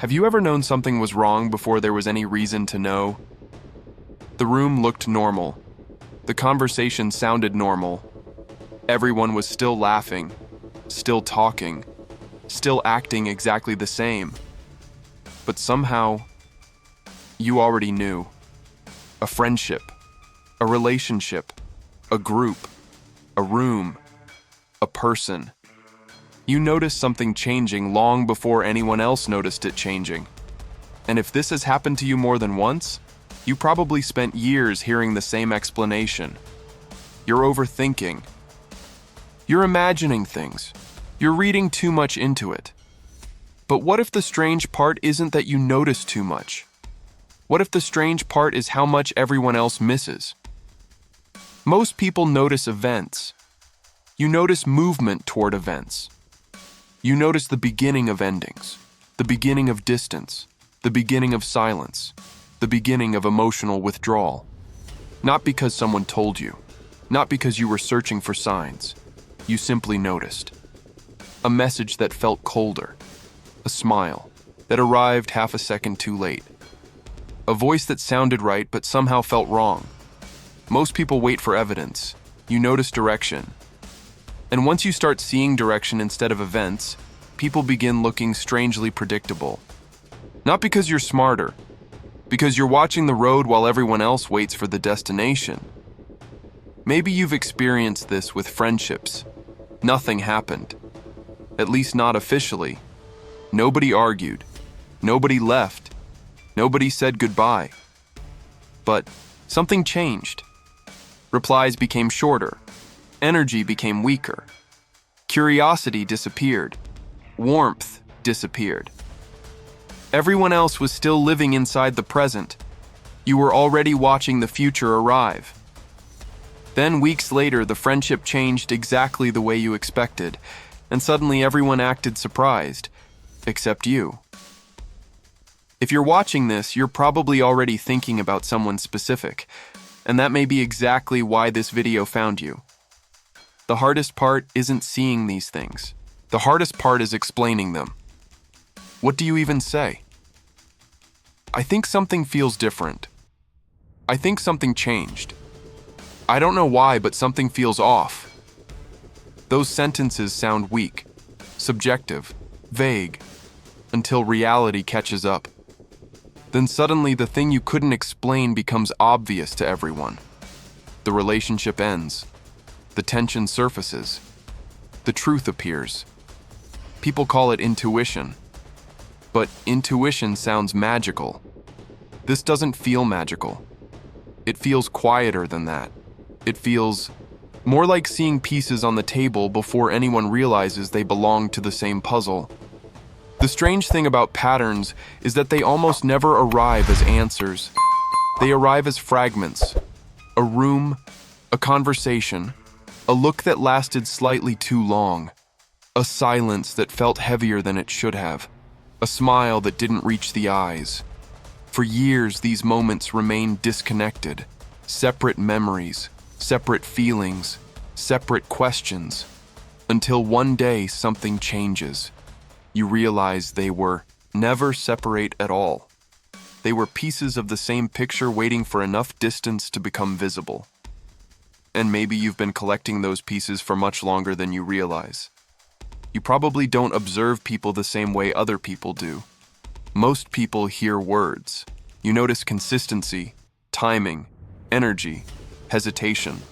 Have you ever known something was wrong before there was any reason to know? The room looked normal. The conversation sounded normal. Everyone was still laughing, still talking, still acting exactly the same. But somehow, you already knew. A friendship, a relationship, a group, a room, a person. You noticed something changing long before anyone else noticed it changing. And if this has happened to you more than once, you probably spent years hearing the same explanation. You're overthinking. You're imagining things. You're reading too much into it. But what if the strange part isn't that you notice too much? What if the strange part is how much everyone else misses? Most people notice events. You notice movement toward events. You notice the beginning of endings, the beginning of distance, the beginning of silence, the beginning of emotional withdrawal. Not because someone told you, not because you were searching for signs. You simply noticed. A message that felt colder, a smile that arrived half a second too late, a voice that sounded right but somehow felt wrong. Most people wait for evidence. You notice direction. And once you start seeing direction instead of events, people begin looking strangely predictable. Not because you're smarter, because you're watching the road while everyone else waits for the destination. Maybe you've experienced this with friendships. Nothing happened. At least not officially. Nobody argued. Nobody left. Nobody said goodbye. But something changed. Replies became shorter. Energy became weaker. Curiosity disappeared. Warmth disappeared. Everyone else was still living inside the present. You were already watching the future arrive. Then weeks later, the friendship changed exactly the way you expected, and suddenly everyone acted surprised, except you. If you're watching this, you're probably already thinking about someone specific, and that may be exactly why this video found you. The hardest part isn't seeing these things. The hardest part is explaining them. What do you even say? I think something feels different. I think something changed. I don't know why, but something feels off. Those sentences sound weak, subjective, vague, until reality catches up. Then suddenly the thing you couldn't explain becomes obvious to everyone. The relationship ends. The tension surfaces. The truth appears. People call it intuition. But intuition sounds magical. This doesn't feel magical. It feels quieter than that. It feels more like seeing pieces on the table before anyone realizes they belong to the same puzzle. The strange thing about patterns is that they almost never arrive as answers. They arrive as fragments. A room, a conversation, a look that lasted slightly too long, a silence that felt heavier than it should have, a smile that didn't reach the eyes. For years, these moments remained disconnected, separate memories, separate feelings, separate questions, until one day something changes. You realize they were never separate at all. They were pieces of the same picture waiting for enough distance to become visible. And maybe you've been collecting those pieces for much longer than you realize. You probably don't observe people the same way other people do. Most people hear words. You notice consistency, timing, energy, hesitation.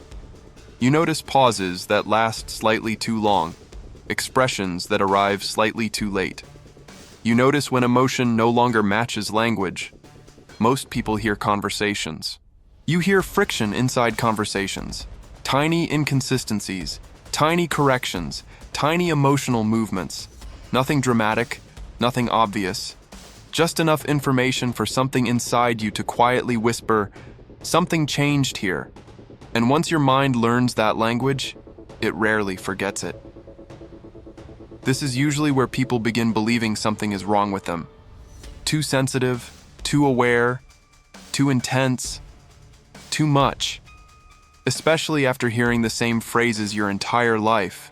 You notice pauses that last slightly too long, expressions that arrive slightly too late. You notice when emotion no longer matches language. Most people hear conversations. You hear friction inside conversations, tiny inconsistencies, tiny corrections, tiny emotional movements. Nothing dramatic, nothing obvious. Just enough information for something inside you to quietly whisper, "Something changed here." And once your mind learns that language, it rarely forgets it. This is usually where people begin believing something is wrong with them. Too sensitive, too aware, too intense, too much. Especially after hearing the same phrases your entire life.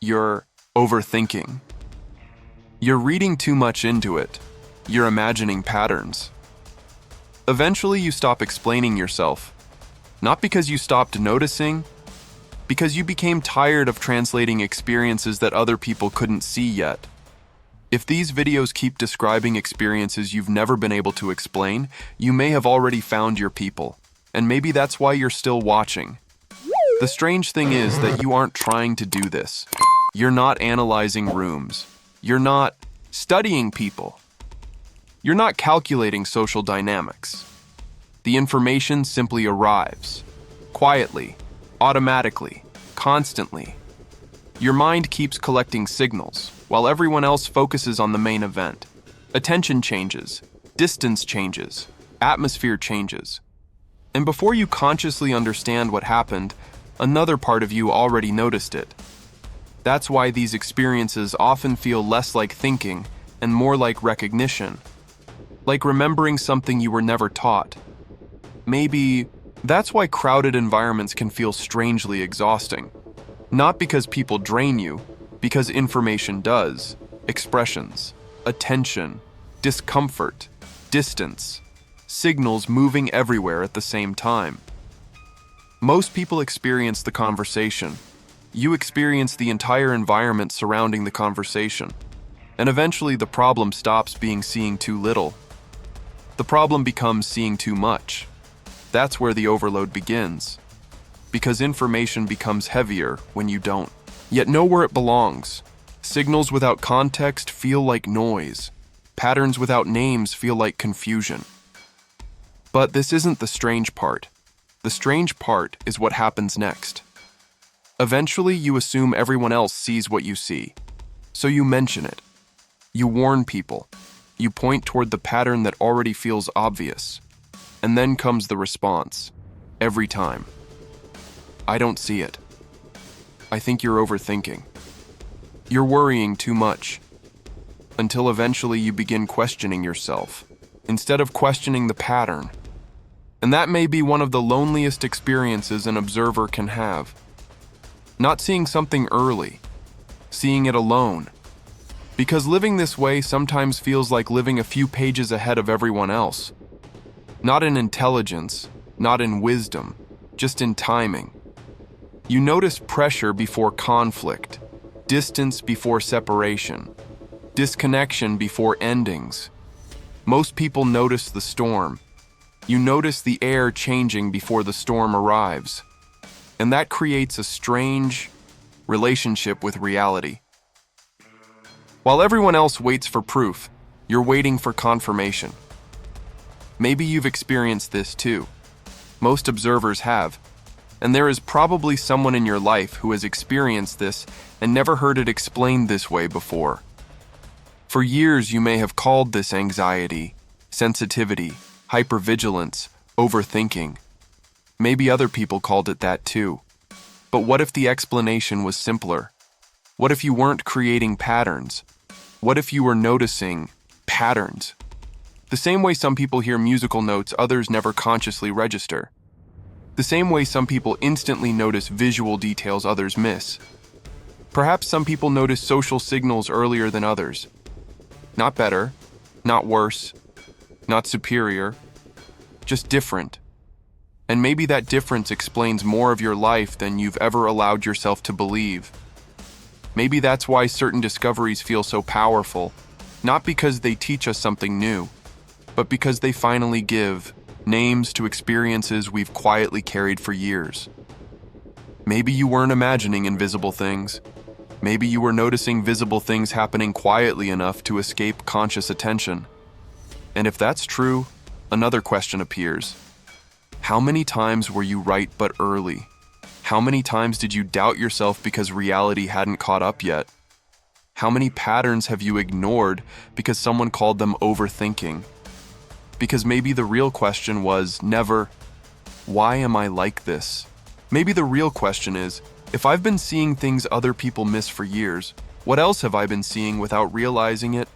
You're overthinking. You're reading too much into it. You're imagining patterns. Eventually, you stop explaining yourself. Not because you stopped noticing, because you became tired of translating experiences that other people couldn't see yet. If these videos keep describing experiences you've never been able to explain, you may have already found your people, and maybe that's why you're still watching. The strange thing is that you aren't trying to do this. You're not analyzing rooms. You're not studying people. You're not calculating social dynamics. The information simply arrives, quietly, automatically, constantly. Your mind keeps collecting signals, while everyone else focuses on the main event. Attention changes, distance changes, atmosphere changes. And before you consciously understand what happened, another part of you already noticed it. That's why these experiences often feel less like thinking and more like recognition. Like remembering something you were never taught. Maybe that's why crowded environments can feel strangely exhausting. Not because people drain you, because information does. Expressions, attention, discomfort, distance, signals moving everywhere at the same time. Most people experience the conversation. You experience the entire environment surrounding the conversation. And eventually the problem stops being seeing too little. The problem becomes seeing too much. That's where the overload begins. Because information becomes heavier when you don't. Yet know where it belongs. Signals without context feel like noise. Patterns without names feel like confusion. But this isn't the strange part. The strange part is what happens next. Eventually, you assume everyone else sees what you see. So you mention it. You warn people. You point toward the pattern that already feels obvious. And then comes the response. Every time. I don't see it. I think you're overthinking. You're worrying too much. Until eventually you begin questioning yourself, instead of questioning the pattern. And that may be one of the loneliest experiences an observer can have. Not seeing something early, seeing it alone. Because living this way sometimes feels like living a few pages ahead of everyone else. Not in intelligence, not in wisdom, just in timing. You notice pressure before conflict, distance before separation, disconnection before endings. Most people notice the storm. You notice the air changing before the storm arrives. And that creates a strange relationship with reality. While everyone else waits for proof, you're waiting for confirmation. Maybe you've experienced this too. Most observers have. And there is probably someone in your life who has experienced this and never heard it explained this way before. For years, you may have called this anxiety, sensitivity, hypervigilance, overthinking. Maybe other people called it that too. But what if the explanation was simpler? What if you weren't creating patterns? What if you were noticing patterns? The same way some people hear musical notes others never consciously register. The same way some people instantly notice visual details others miss. Perhaps some people notice social signals earlier than others. Not better, not worse, not superior, just different. And maybe that difference explains more of your life than you've ever allowed yourself to believe. Maybe that's why certain discoveries feel so powerful, not because they teach us something new, but because they finally give names to experiences we've quietly carried for years. Maybe you weren't imagining invisible things. Maybe you were noticing visible things happening quietly enough to escape conscious attention. And if that's true, another question appears. How many times were you right but early? How many times did you doubt yourself because reality hadn't caught up yet? How many patterns have you ignored because someone called them overthinking? Because maybe the real question was never, why am I like this? Maybe the real question is, if I've been seeing things other people miss for years, what else have I been seeing without realizing it?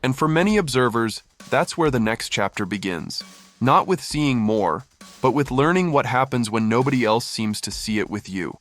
And for many observers, that's where the next chapter begins. Not with seeing more, but with learning what happens when nobody else seems to see it with you.